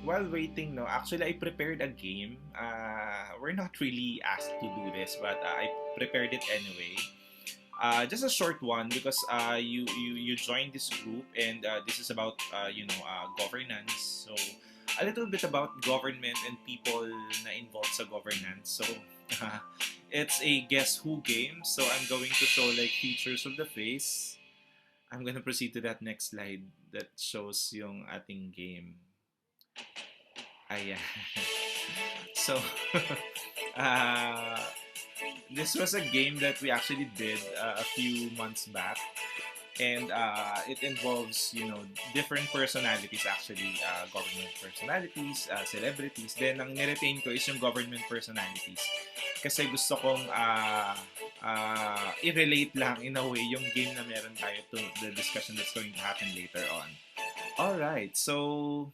while waiting, no, actually I prepared a game. We're not really asked to do this, but I prepared it anyway. Just a short one because you join this group and this is about governance. So a little bit about government and people na involved sa governance. So it's a guess who game. So I'm going to show like features of the face. I'm gonna proceed to that next slide that shows yung ating game. Ayan. So, uh, this was a game that we actually did a few months back. And it involves, different personalities actually, government personalities, celebrities. Then, ang niretain ko is yung government personalities. Kasi gusto kong i-relate lang in a way yung game na meron tayo to the discussion that's going to happen later on. Alright, so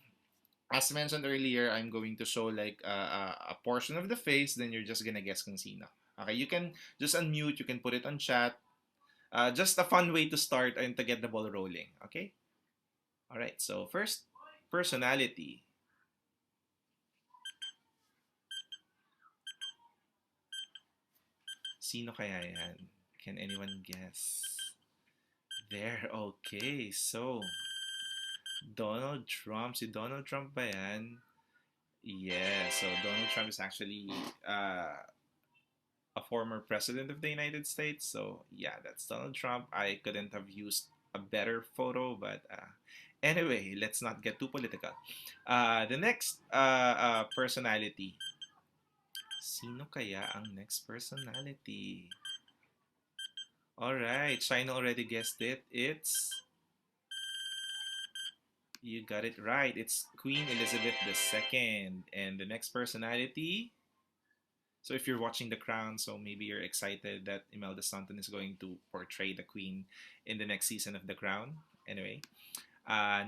as mentioned earlier, I'm going to show like a portion of the face, then you're just gonna guess kung sino. Okay, you can just unmute, you can put it on chat. Just a fun way to start and to get the ball rolling. Okay? Alright, so first, personality. Sino kaya yan? Can anyone guess? There, okay. So, Donald Trump. Si Donald Trump ba yan? Yeah, so Donald Trump is actually a former president of the United States. So, yeah, that's Donald Trump. I couldn't have used a better photo, but anyway, let's not get too political. The next personality. Sino kaya ang next personality? Alright, China already guessed it. You got it right. It's Queen Elizabeth II. And the next personality. So if you're watching The Crown, so maybe you're excited that Imelda Staunton is going to portray the Queen in the next season of The Crown. Anyway,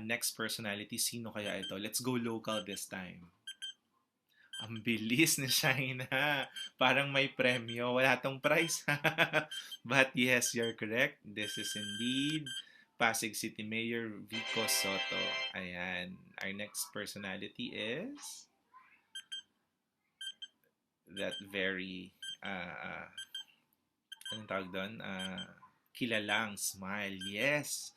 next personality, sino kaya ito? Let's go local this time. Ang bilis ni China. Parang may premyo. Wala tong prize. But yes, you're correct. This is indeed Pasig City Mayor Vico Soto. Ayan. Our next personality is that very anong tawag doon? Kilalang smile. Yes.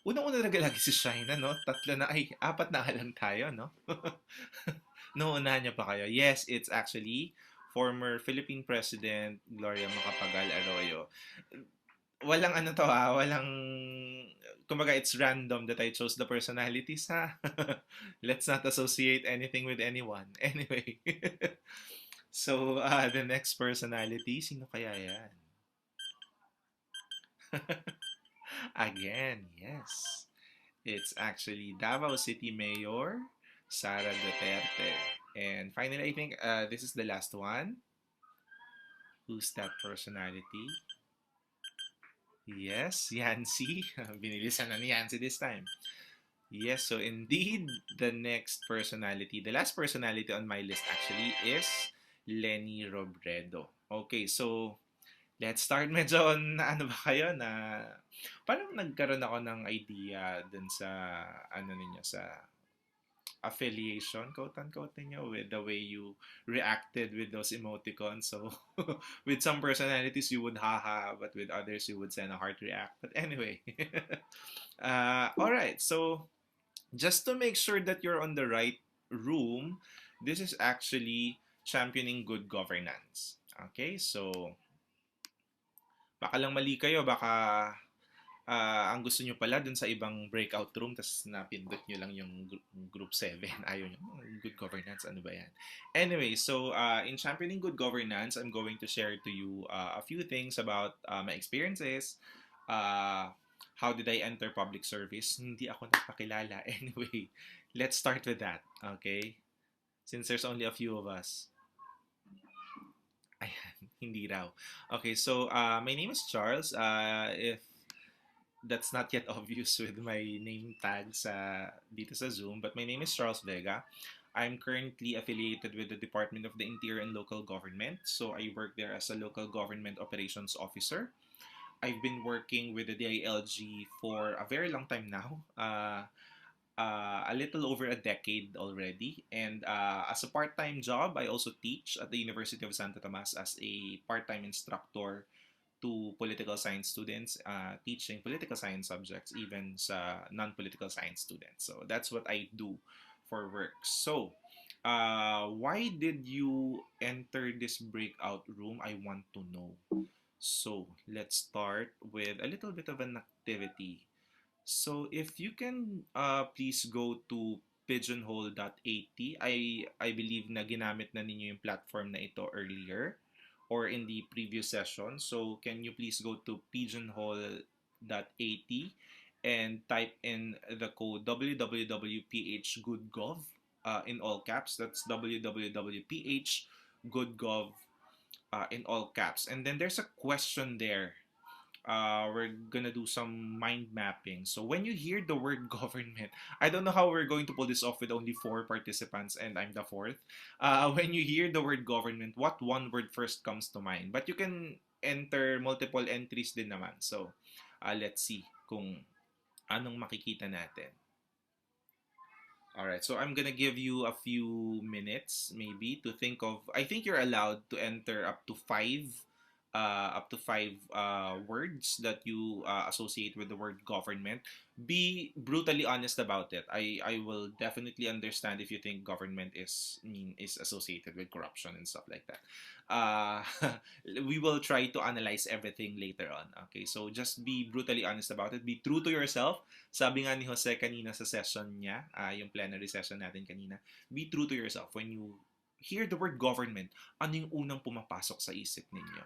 Unang-una talaga lagi si China, no? Apat na alam tayo, no? Nauunahan niya pa kayo. Yes, it's actually former Philippine President Gloria Macapagal Arroyo. Walang ano to walang kumbaga it's random that I chose the personalities ha. Let's not associate anything with anyone. Anyway. So, the next personality, sino kaya yan? Again, yes. It's actually Davao City Mayor SARA DUTERTE. And finally, I think this is the last one. Who's that personality? Yes, Yancy. Binilisan na ni Yancy this time. Yes, so indeed, the next personality, the last personality on my list actually is LENI Robredo. Okay, so let's start. Medyo na ano ba kayo na parang nagkaroon ako ng idea dun sa ano ninyo sa affiliation, quote-unquote ninyo, with the way you reacted with those emoticons. So, with some personalities, you would haha, but with others, you would send a heart react. But anyway. Alright, so just to make sure that you're on the right room, this is actually championing good governance. Okay, so baka lang mali kayo, baka ang gusto nyo pala dun sa ibang breakout room tapos napindot nyo lang yung group 7. Ayaw nyo, good governance, ano ba yan? Anyway, so in championing good governance, I'm going to share to you a few things about my experiences. How did I enter public service? Hindi ako nagpakilala. Anyway, let's start with that, okay? Since there's only a few of us. Ayan, hindi raw. Okay, so my name is Charles. If that's not yet obvious with my name tag dito sa Zoom, but my name is Charles Vega. I'm currently affiliated with the Department of the Interior and Local Government. So I work there as a local government operations officer. I've been working with the DILG for a very long time now. a little over a decade already. And as a part-time job, I also teach at the University of Santo Tomas as a part-time instructor to political science students, teaching political science subjects, even sa non-political science students. So that's what I do for work. So, why did you enter this breakout room? I want to know. So, let's start with a little bit of an activity. So if you can please go to pigeonhole.at. I believe na ginamit na ninyo yung platform na ito earlier or in the previous session. So can you please go to pigeonhole.at and type in the code www.phgoodgov in all caps. That's www.phgoodgov in all caps. And then there's a question there. We're gonna do some mind mapping. So when you hear the word government, I don't know how we're going to pull this off with only 4 participants and I'm the fourth. When you hear the word government, what one word first comes to mind? But you can enter multiple entries din naman. So let's see kung anong makikita natin. Alright, so I'm gonna give you a few minutes maybe to think of. I think you're allowed to enter up to five words that you associate with the word government. Be brutally honest about it. I will definitely understand if you think government is associated with corruption and stuff like that. Uh, we will try to analyze everything later on. Okay, so just be brutally honest about it. Be true to yourself. Sabi nga ni Jose kanina sa session niya, yung plenary session natin kanina, be true to yourself. When you hear the word government, ano yung unang pumapasok sa isip ninyo?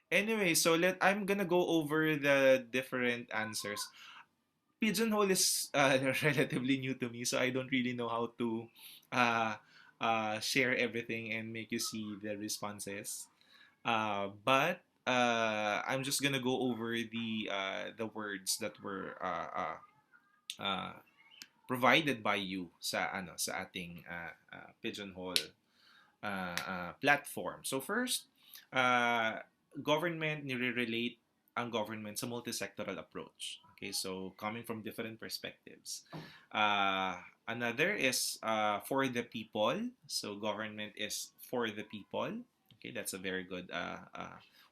Anyway, so I'm gonna go over the different answers. Pigeonhole is relatively new to me, so I don't really know how to uh, share everything and make you see the responses. But I'm just gonna go over the words that were uh, provided by you sa ating Pigeonhole platform. So first, uh, government nire-relate ang government sa multisectoral approach. Okay, so coming from different perspectives. Another is for the people. So government is for the people. Okay, that's a very good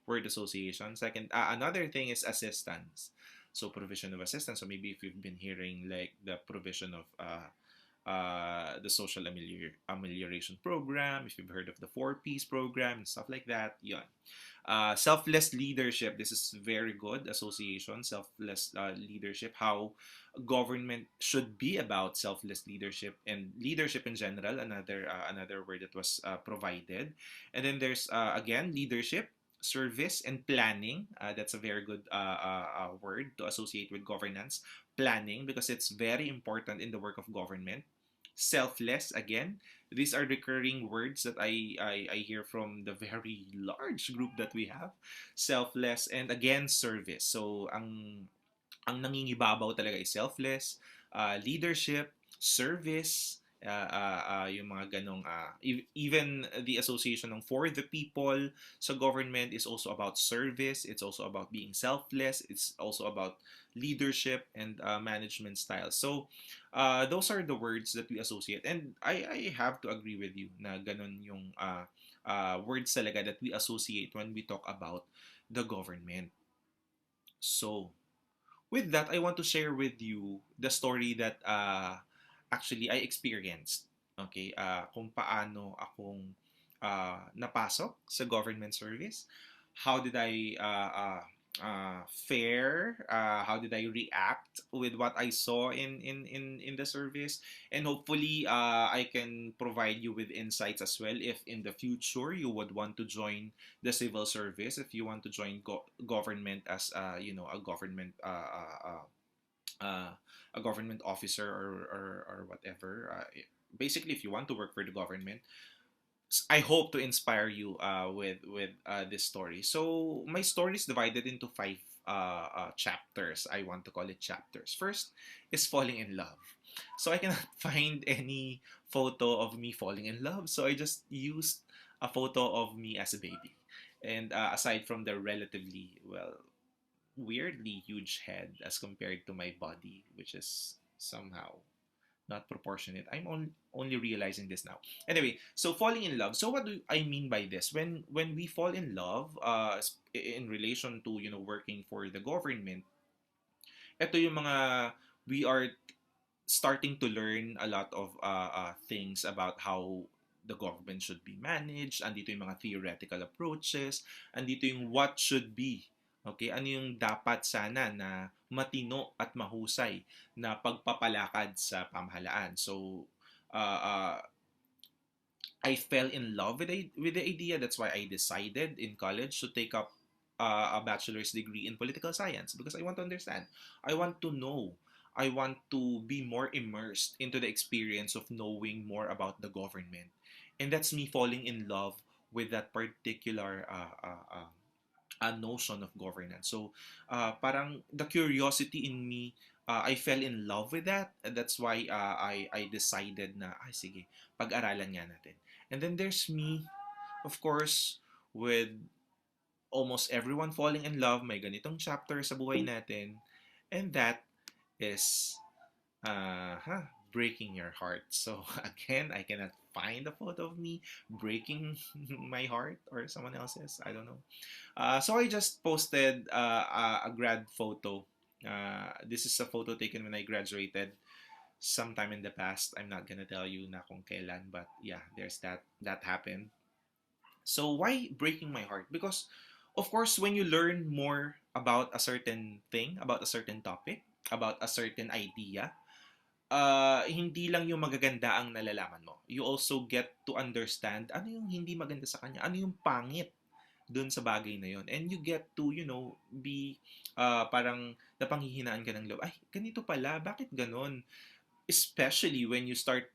word association. Second, another thing is assistance. So provision of assistance. So maybe if you've been hearing like the provision of the social amelioration program, if you've heard of the 4Ps program and stuff like that, yun. Selfless leadership, this is very good association. Selfless leadership, how government should be about selfless leadership and leadership in general, another word that was provided. And then there's again leadership, service, and planning. That's a very good word to associate with governance. Planning, because it's very important in the work of government. Selfless, again, these are recurring words that I hear from the very large group that we have. Selfless, and again, service. So ang nangingibabaw talaga is selfless, leadership, service, yung mga ganong, even the association ng for the people sa government is also about service, it's also about being selfless, it's also about leadership and management style. So, those are the words that we associate. And I have to agree with you na ganon yung words talaga that we associate when we talk about the government. So, with that, I want to share with you the story that actually I experienced. Okay, kung paano akong napasok sa government service. How did I fare? How did I react with what I saw in the service? And hopefully, I can provide you with insights as well if in the future you would want to join the civil service, if you want to join government as a government a government officer or whatever. Basically, if you want to work for the government, I hope to inspire you with this story. So my story is divided into 5 chapters. I want to call it chapters. First is falling in love. So I cannot find any photo of me falling in love. So I just used a photo of me as a baby. And aside from the relatively, well, weirdly huge head as compared to my body, which is somehow not proportionate. I'm only realizing this now. Anyway, so falling in love. So what do I mean by this? When we fall in love, in relation to working for the government, ito yung mga we are starting to learn a lot of things about how the government should be managed. Andito yung mga theoretical approaches. Andito yung what should be. Okay, ano yung dapat sana na matino at mahusay na pagpapalakad sa pamahalaan. So, uh, uh, I fell in love with the idea. That's why I decided in college to take up a bachelor's degree in political science because I want to understand. I want to know. I want to be more immersed into the experience of knowing more about the government. And that's me falling in love with that particular notion of governance. So, parang the curiosity in me, I fell in love with that. And that's why I decided na, ay sige, pag-aralan nga natin. And then there's me, of course, with almost everyone falling in love, may ganitong chapter sa buhay natin. And that is breaking your heart. So again, I cannot find a photo of me breaking my heart or someone else's. I don't know. So I just posted a grad photo. This is a photo taken when I graduated sometime in the past. I'm not gonna tell you na kung kailan, but yeah, there's that happened. So why breaking my heart? Because of course, when you learn more about a certain thing, about a certain topic, about a certain idea, hindi lang yung magaganda ang nalalaman mo. You also get to understand ano yung hindi maganda sa kanya, ano yung pangit dun sa bagay na yon. And you get to, be parang napanghihinaan ka ng loob. Ay, ganito pala, bakit ganon? Especially when you start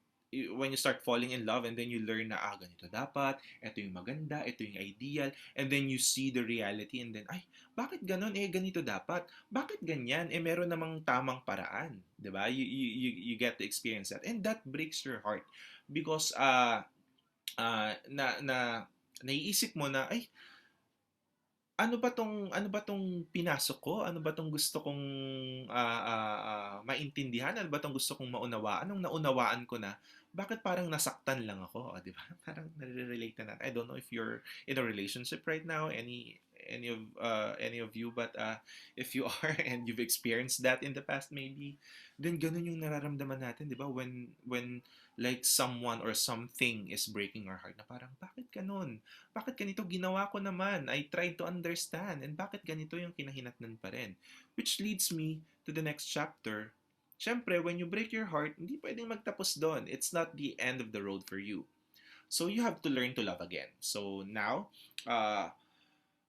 falling in love and then you learn na ganito dapat, ito yung maganda, ito yung ideal, and then you see the reality and then ay bakit ganon, ganito dapat, bakit ganyan, meron namang tamang paraan, 'di ba? You get to experience that and that breaks your heart because na naiisip mo na ay ano ba tong pinasok ko? Ano ba tong gusto kong maintindihan? Ano ba tong gusto kong maunawaan? Nung naunawaan ko na, bakit parang nasaktan lang ako? Di ba? Parang nare-relate na natin. I don't know if you're in a relationship right now, any of you, but if you are and you've experienced that in the past maybe, then ganun yung nararamdaman natin, di ba? When like someone or something is breaking our heart na parang, bakit ganun? Bakit ganito ginawa ko naman? I tried to understand. And bakit ganito yung kinahinatnan pa rin? Which leads me to the next chapter. Siyempre, when you break your heart, hindi pwedeng magtapos doon. It's not the end of the road for you. So you have to learn to love again. So now,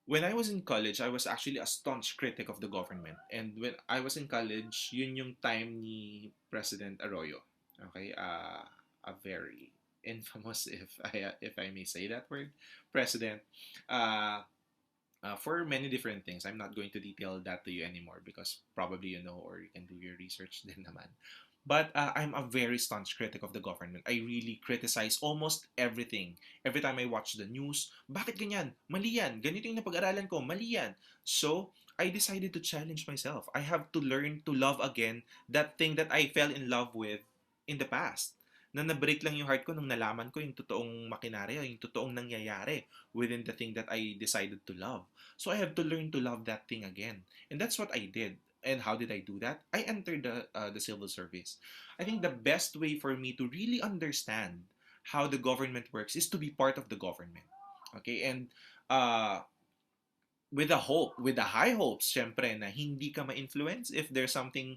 when I was in college, I was actually a staunch critic of the government. And when I was in college, yun yung time ni President Arroyo. Okay? A very infamous, if I may say that word, president, for many different things. I'm not going to detail that to you anymore because probably you know or you can do your research din naman. But I'm a very staunch critic of the government. I really criticize almost everything. Every time I watch the news, bakit ganyan? Mali yan. Ganito yung napag-aralan ko. Mali yan. So, I decided to challenge myself. I have to learn to love again that thing that I fell in love with in the past. Na na-break lang yung heart ko nung nalaman ko yung totoong makinarya, yung totoong nangyayari within the thing that I decided to love. So I have to learn to love that thing again. And that's what I did. And how did I do that? I entered the civil service. I think the best way for me to really understand how the government works is to be part of the government. Okay? And with the high hopes, syempre, na hindi ka ma-influence if there's something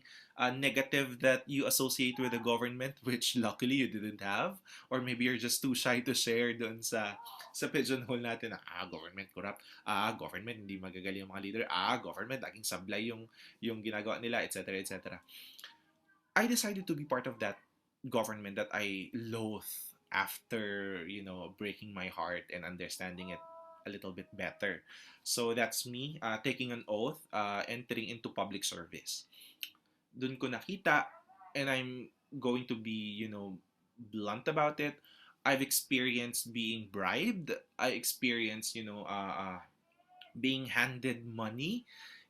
negative that you associate with the government, which luckily you didn't have, or maybe you're just too shy to share dun sa pigeonhole natin na, government corrupt, government hindi magagaling yung mga leader, government laging sablay yung ginagawa nila, etc., etc. I decided to be part of that government that I loathe after, breaking my heart and understanding it a little bit better. So that's me taking an oath, entering into public service. Dun ko nakita, and I'm going to be, blunt about it. I've experienced being bribed. I experienced, being handed money.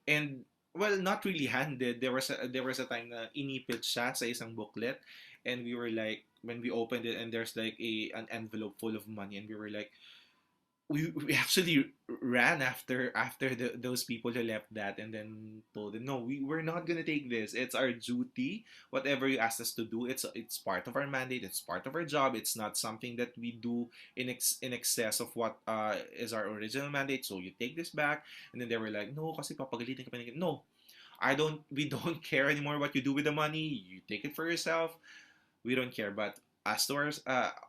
And well, not really handed. There was a time na inipit siya sa isang booklet, and we were like, when we opened it, and there's like an envelope full of money, and we were like, we actually ran after those people who left that, and then told them, no, we're not gonna take this. It's our duty. Whatever you asked us to do, it's part of our mandate. It's part of our job. It's not something that we do in excess of what is our original mandate. So you take this back. And then they were like, no, kasi papagalitin ka pa nila." No, we don't care anymore what you do with the money. You take it for yourself. We don't care. But as to ours,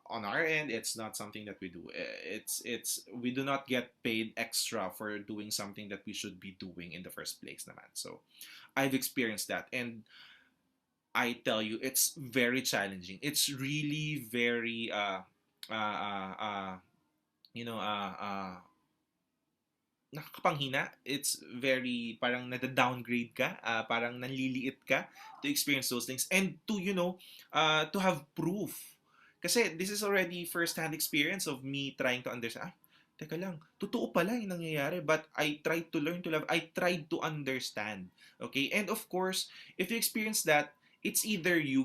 on our end, it's not something that we do. It's we do not get paid extra for doing something that we should be doing in the first place, naman. So I've experienced that, and I tell you, it's very challenging. It's really very uh, uh, uh, you know nakakapanghina. It's very parang nada-downgrade ka, parang nanliliit ka to experience those things, and to to have proof. Kasi this is already first-hand experience of me trying to understand. Teka lang, totoo pala yung nangyayari, but I tried to learn to love. I tried to understand. Okay? And of course, if you experience that, it's either you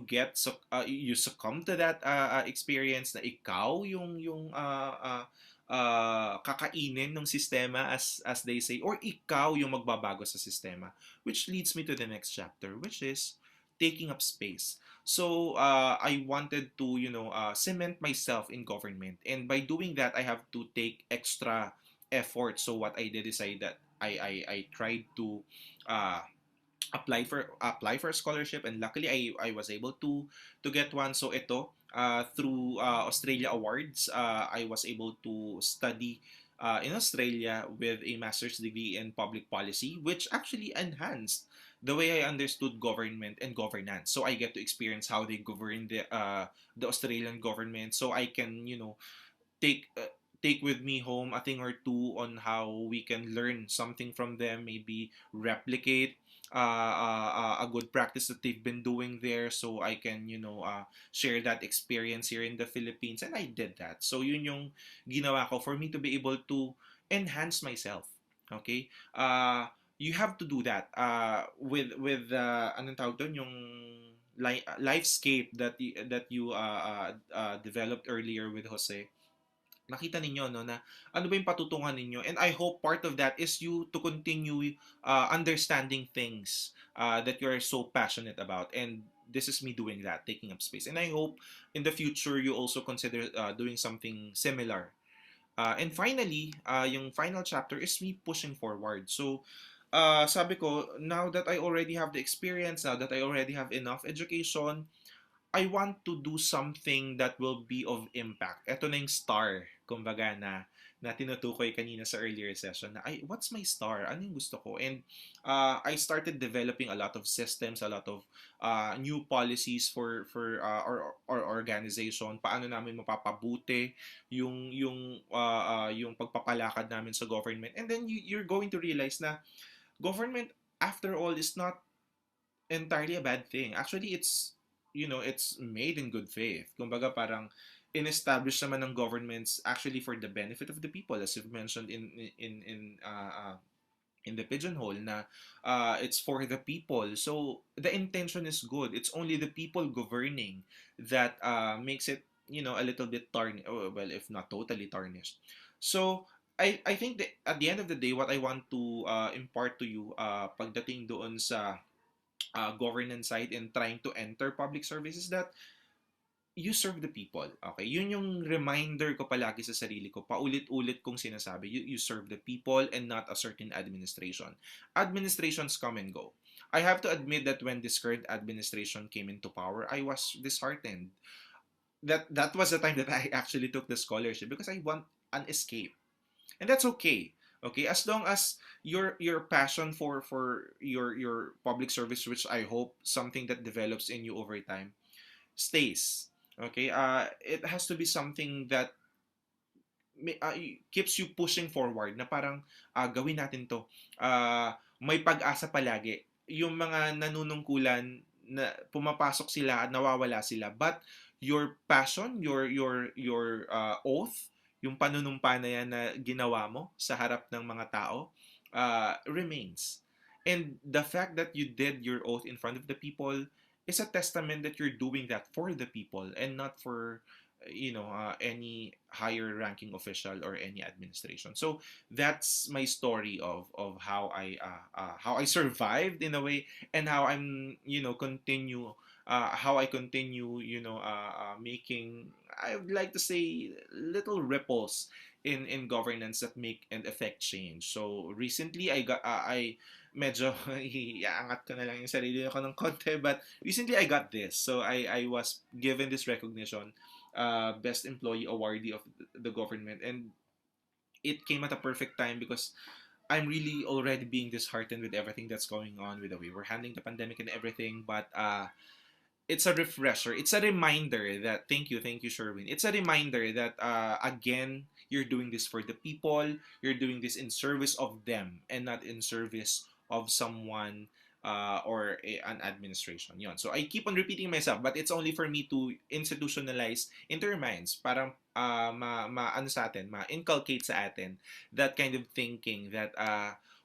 succumb to that experience na ikaw yung kakainin ng sistema, as they say, or ikaw yung magbabago sa sistema, which leads me to the next chapter, which is taking up space. So I wanted to cement myself in government, and by doing that I have to take extra effort. So what I did is I tried to uh, apply for a scholarship, and luckily I was able to get one. So ito, through Australia Awards, I was able to study in Australia with a master's degree in public policy, which actually enhanced the way I understood government and governance. So I get to experience how they govern the Australian government, so I can take uh, take with me home a thing or two on how we can learn something from them, maybe replicate a good practice that they've been doing there, so I can share that experience here in the Philippines. And I did that. So yun yung ginawa ko for me to be able to enhance myself. Okay? You have to do that with anong tawag doon, yung lifescape that you developed earlier with Jose. Nakita ninyo, no, na ano ba yung patutungan ninyo, and I hope part of that is you to continue understanding things that you're so passionate about, and this is me doing that, taking up space. And I hope in the future you also consider doing something similar. And finally, yung final chapter is me pushing forward. So sabi ko, now that I already have the experience, now that I already have enough education, I want to do something that will be of impact. Ito na yung star, kumbaga, na tinutukoy kanina sa earlier session, na what's my star? Ano yung gusto ko? And I started developing a lot of systems, a lot of new policies for our organization. Paano namin mapapabuti yung pagpapalakad namin sa government. And then you're going to realize na government, after all, is not entirely a bad thing. Actually, it's made in good faith. Kumbaga, parang in-establish naman ng governments actually for the benefit of the people, as you've mentioned in the pigeonhole, na it's for the people. So the intention is good. It's only the people governing that makes it a little bit tarnished. Well, if not totally tarnished. So I think that at the end of the day, what I want to impart to you pagdating doon sa governance side and trying to enter public services, that you serve the people. Okay? Yun yung reminder ko palagi sa sarili ko. Paulit-ulit kong sinasabi, you serve the people and not a certain administration. Administrations come and go. I have to admit that when this current administration came into power, I was disheartened. That was the time that I actually took the scholarship, because I want an escape. And that's okay. Okay, as long as your passion for your public service, which I hope something that develops in you over time, stays. Okay, it has to be something that keeps you pushing forward, na parang gawin natin to. May pag-asa palagi. Yung mga nanunungkulan na pumapasok sila at nawawala sila, but your passion, your oath, yung panunumpa na yan na ginawa mo sa harap ng mga tao, remains. And the fact that you did your oath in front of the people is a testament that you're doing that for the people and not for any higher ranking official or any administration. So that's my story of how I survived in a way, and how I'm continue how I continue making, I would like to say, little ripples in governance that make and affect change. So recently I medyo iaangat ko na lang yung sarili ko ng konti, but recently I got this. So I was given this recognition, best employee awardee of the government, and it came at a perfect time because I'm really already being disheartened with everything that's going on with the way we're handling the pandemic and everything. But it's a refresher. It's a reminder that, thank you, Sherwin. It's a reminder that again, you're doing this for the people. You're doing this in service of them and not in service of someone an administration. Yon. So I keep on repeating myself, but it's only for me to institutionalize into your minds. Parang ano sa atin, ma-inculcate sa atin that kind of thinking that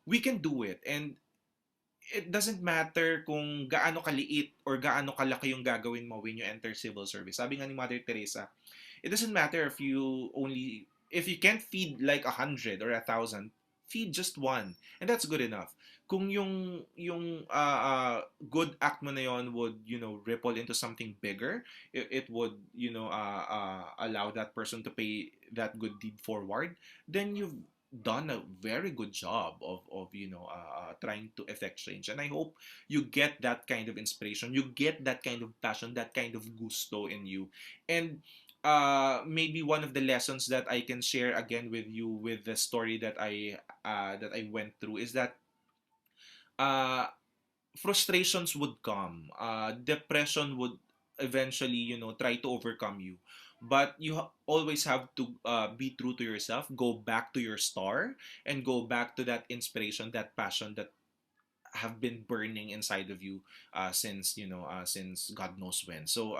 we can do it. And it doesn't matter kung gaano kaliit or gaano kalaki yung gagawin mo when you enter civil service. Sabi nga ni Mother Teresa, it doesn't matter if you can't feed like 100 or 1,000, feed just one, and that's good enough. Kung yung good act mo na yon would ripple into something bigger, it would allow that person to pay that good deed forward, then you've done a very good job of trying to effect change. And I hope you get that kind of inspiration, you get that kind of passion, that kind of gusto in you. And maybe one of the lessons that I can share again with you with the story that I went through is that uh, frustrations would come, depression would eventually try to overcome you, but you always have to be true to yourself, go back to your star, and go back to that inspiration, that passion that have been burning inside of you since God knows when. So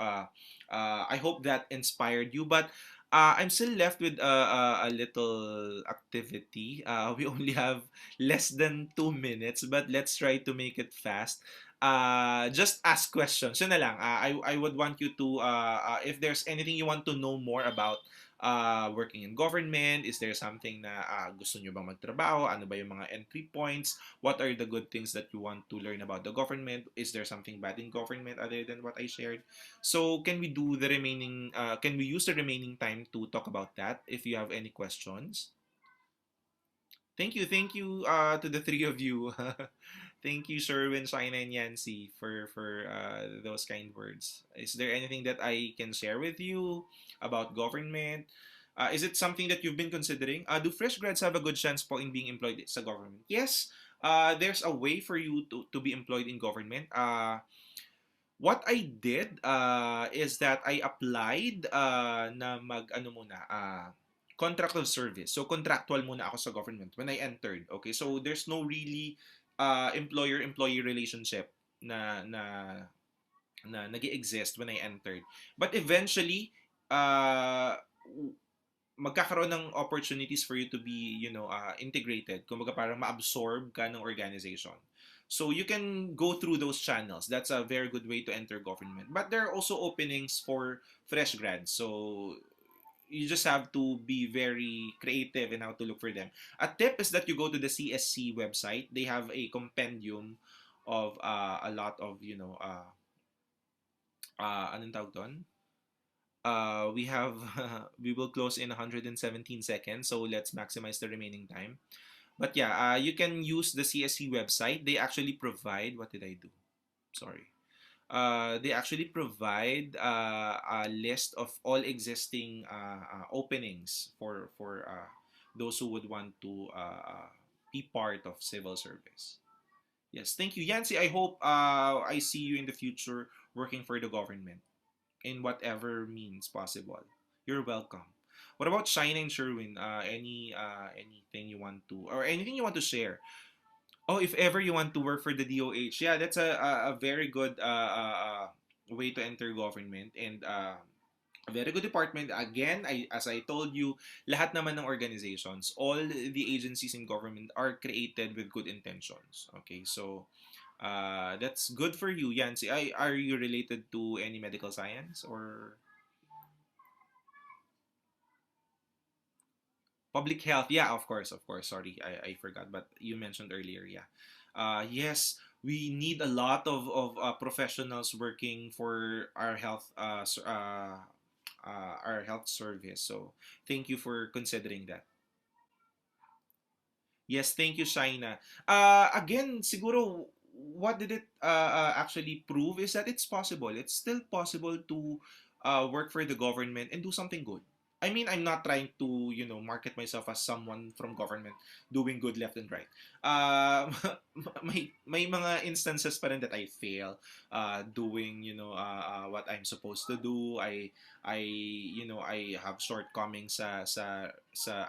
I hope that inspired you. But I'm still left with a little activity. We only have less than 2 minutes, but let's try to make it fast. Just ask questions. Yun na lang. I would want you to, if there's anything you want to know more about working in government, is there something na gusto nyo bang magtrabaho? Ano ba yung mga entry points? What are the good things that you want to learn about the government? Is there something bad in government other than what I shared? So can we do the remaining, can we use the remaining time to talk about that if you have any questions? Thank you to the three of you. Thank you, Sherwin, Shaina, and Yancy for those kind words. Is there anything that I can share with you about government? Is it something that you've been considering? Do fresh grads have a good chance po in being employed sa government? Yes, there's a way for you to be employed in government. What I did is that I applied na mag ano muna contract of service. So contractual muna ako sa government when I entered. Okay? So there's no really employer-employee relationship na nag-exist when I entered. But eventually magkakaroon ng opportunities for you to be, integrated. Kumbaga parang ma-absorb ka ng organization. So you can go through those channels. That's a very good way to enter government. But there are also openings for fresh grads. So you just have to be very creative in how to look for them. A tip is that you go to the CSC website. They have a compendium of a lot of, anong tawag doon? We have, we will close in 117 seconds. So let's maximize the remaining time. But yeah, you can use the CSC website. They actually provide, what did I do? Sorry. They actually provide a list of all existing openings for those who would want to be part of civil service. Yes, thank you, Yancy. I hope I see you in the future working for the government in whatever means possible. You're welcome. What about Shine and Sherwin? Anything you want to, or anything you want to share? Oh, if ever you want to work for the DOH, yeah, that's a very good way to enter government. And A very good department. Again, as I told you, lahat naman ng organizations, all the agencies in government are created with good intentions. Okay, so that's good for you, Yancy. Are you related to any medical science or public health? Yeah, of course, of course. Sorry, I forgot, but you mentioned earlier. Yeah, yes, we need a lot of professionals working for our health our health service. So thank you for considering that. Yes, thank you, Shaina. Again, siguro, what did it actually prove is that it's possible. It's still possible to work for the government and do something good. I mean, I'm not trying to, market myself as someone from government doing good left and right. Um, may mga instances pa rin that I fail doing, what I'm supposed to do. I have shortcomings sa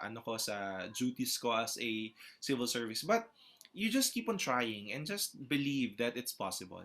ano ko sa duties ko as a civil service. But you just keep on trying and just believe that it's possible.